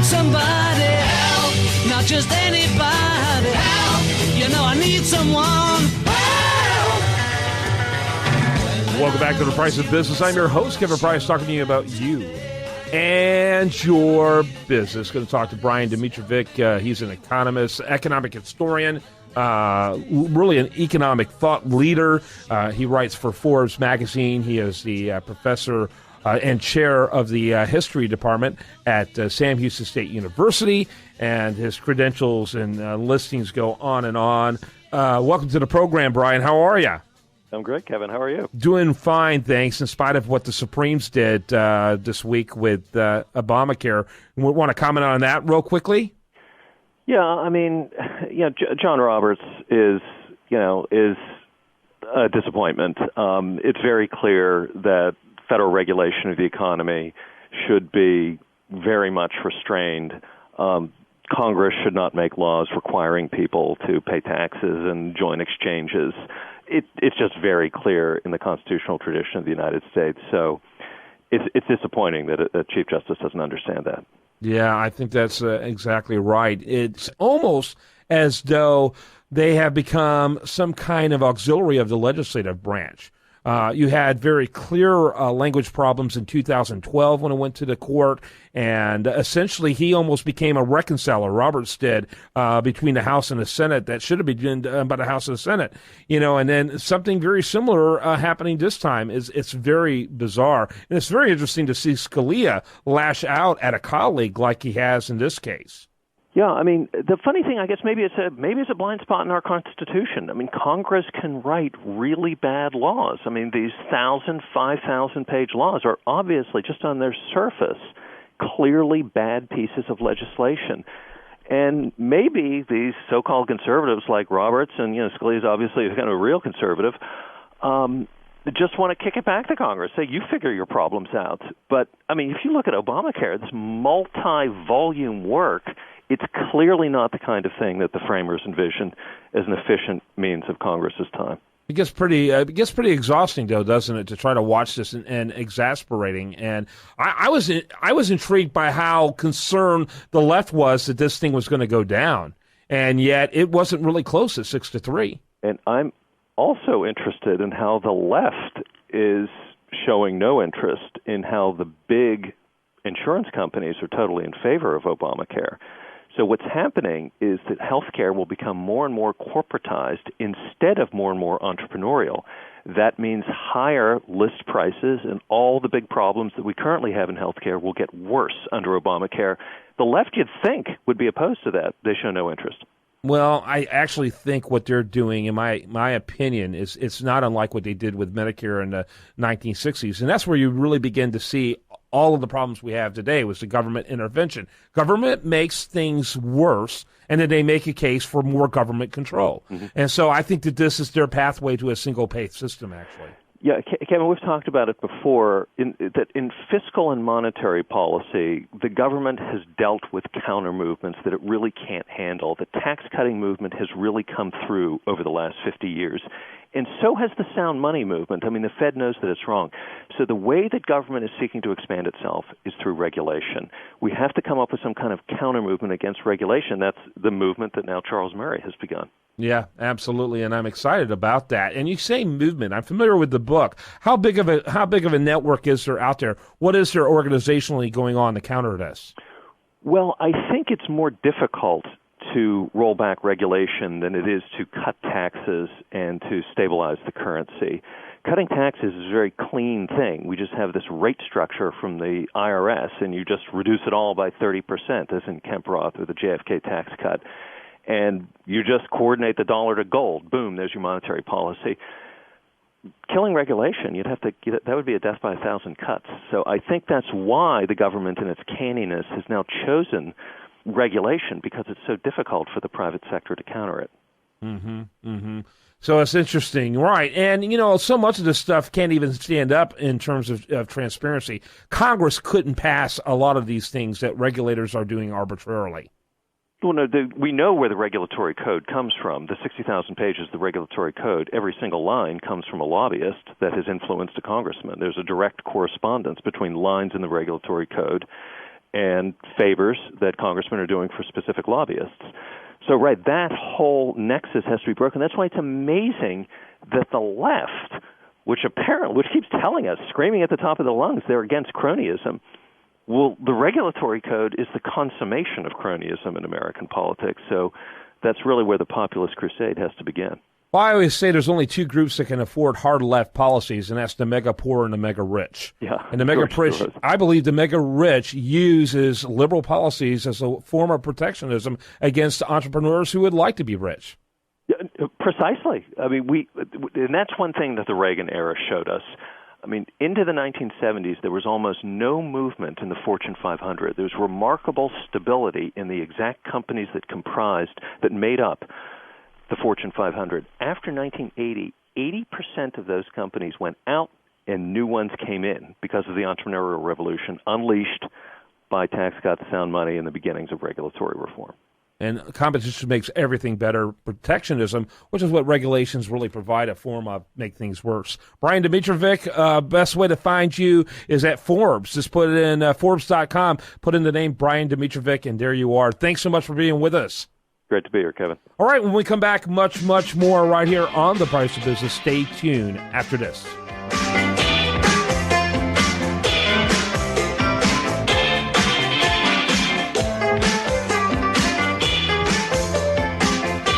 somebody help, not just anybody help. You know I need someone help. Welcome back to The Price of Business. I'm your host, Kevin Price, talking to you about you and your business. Going to talk to Brian Domitrovic. He's an economist, economic historian, really an economic thought leader. He writes for Forbes magazine. He is the professor and chair of the history department at Sam Houston State University, and his credentials and listings go on and on. Welcome to the program, Brian. How are you? I'm great, Kevin. How are you? Doing fine, thanks, in spite of what the Supremes did this week with Obamacare. Want to comment on that real quickly? Yeah, I mean, John Roberts is a disappointment. It's very clear that federal regulation of the economy should be very much restrained. Congress should not make laws requiring people to pay taxes and join exchanges. It's just very clear in the constitutional tradition of the United States. So it's disappointing that a Chief Justice doesn't understand that. Yeah, I think that's exactly right. It's almost as though they have become some kind of auxiliary of the legislative branch. You had very clear language problems in 2012 when it went to the court, and essentially he almost became a reconciler, Roberts did, between the House and the Senate that should have been done by the House and the Senate. And then something very similar happening this time. It's very bizarre. And it's very interesting to see Scalia lash out at a colleague like he has in this case. Yeah, I mean, the funny thing, I guess maybe it's a blind spot in our Constitution. I mean, Congress can write really bad laws. I mean, these 5,000-page laws are obviously, just on their surface, clearly bad pieces of legislation. And maybe these so-called conservatives like Roberts, and Scalia's obviously kind of a real conservative, just want to kick it back to Congress, say, you figure your problems out. But, I mean, if you look at Obamacare, this multi-volume work, it's clearly not the kind of thing that the framers envisioned as an efficient means of Congress's time. It gets pretty exhausting, though, doesn't it, to try to watch this and exasperating. And I was intrigued by how concerned the left was that this thing was going to go down, and yet it wasn't really close at 6-3. And I'm also interested in how the left is showing no interest in how the big insurance companies are totally in favor of Obamacare. So what's happening is that healthcare will become more and more corporatized instead of more and more entrepreneurial. That means higher list prices, and all the big problems that we currently have in healthcare will get worse under Obamacare. The left, you'd think, would be opposed to that. They show no interest. Well, I actually think what they're doing, in my opinion, is it's not unlike what they did with Medicare in the 1960s. And that's where you really begin to see all of the problems we have today was the government intervention. Government makes things worse, and then they make a case for more government control. Mm-hmm. And so I think that this is their pathway to a single-payer system, actually. Yeah, Kevin, we've talked about it before, that in fiscal and monetary policy, the government has dealt with counter movements that it really can't handle. The tax-cutting movement has really come through over the last 50 years. And so has the sound money movement. I mean, the Fed knows that it's wrong. So the way that government is seeking to expand itself is through regulation. We have to come up with some kind of counter movement against regulation. That's the movement that now Charles Murray has begun. Yeah, absolutely, and I'm excited about that. And you say movement. I'm familiar with the book. How big of a network is there out there? What is there organizationally going on to counter this? Well, I think it's more difficult to roll back regulation than it is to cut taxes and to stabilize the currency. Cutting taxes is a very clean thing. We just have this rate structure from the IRS, and you just reduce it all by 30%, as in Kemp-Roth or the JFK tax cut. And you just coordinate the dollar to gold. Boom, there's your monetary policy. Killing regulation, that would be a death by 1,000 cuts. So I think that's why the government, in its canniness, has now chosen regulation, because it's so difficult for the private sector to counter it. Mm-hmm, mm-hmm. So it's interesting, right? And, so much of this stuff can't even stand up in terms of transparency. Congress couldn't pass a lot of these things that regulators are doing arbitrarily. Well, no, we know where the regulatory code comes from. The 60,000 pages of the regulatory code, every single line comes from a lobbyist that has influenced a congressman. There's a direct correspondence between lines in the regulatory code and favors that congressmen are doing for specific lobbyists. So, right, that whole nexus has to be broken. That's why it's amazing that the left, which keeps telling us, screaming at the top of their lungs, they're against cronyism. Well, the regulatory code is the consummation of cronyism in American politics. So that's really where the populist crusade has to begin. Well, I always say there's only two groups that can afford hard left policies, and that's the mega poor and the mega rich. Yeah, and the mega rich, I believe the mega rich uses liberal policies as a form of protectionism against entrepreneurs who would like to be rich. Yeah, precisely. I mean, and that's one thing that the Reagan era showed us. I mean, into the 1970s, there was almost no movement in the Fortune 500. There was remarkable stability in the exact companies that made up the Fortune 500. After 1980, 80% of those companies went out and new ones came in because of the entrepreneurial revolution unleashed by tax cuts, sound money, and the beginnings of regulatory reform. And competition makes everything better. Protectionism, which is what regulations really provide, a form of make things worse. Brian Domitrovic, best way to find you is at Forbes. Just put it in Forbes.com, put in the name Brian Domitrovic, and there you are. Thanks so much for being with us. Great to be here, Kevin. All right, when we come back, much more right here on The Price of Business. Stay tuned after this.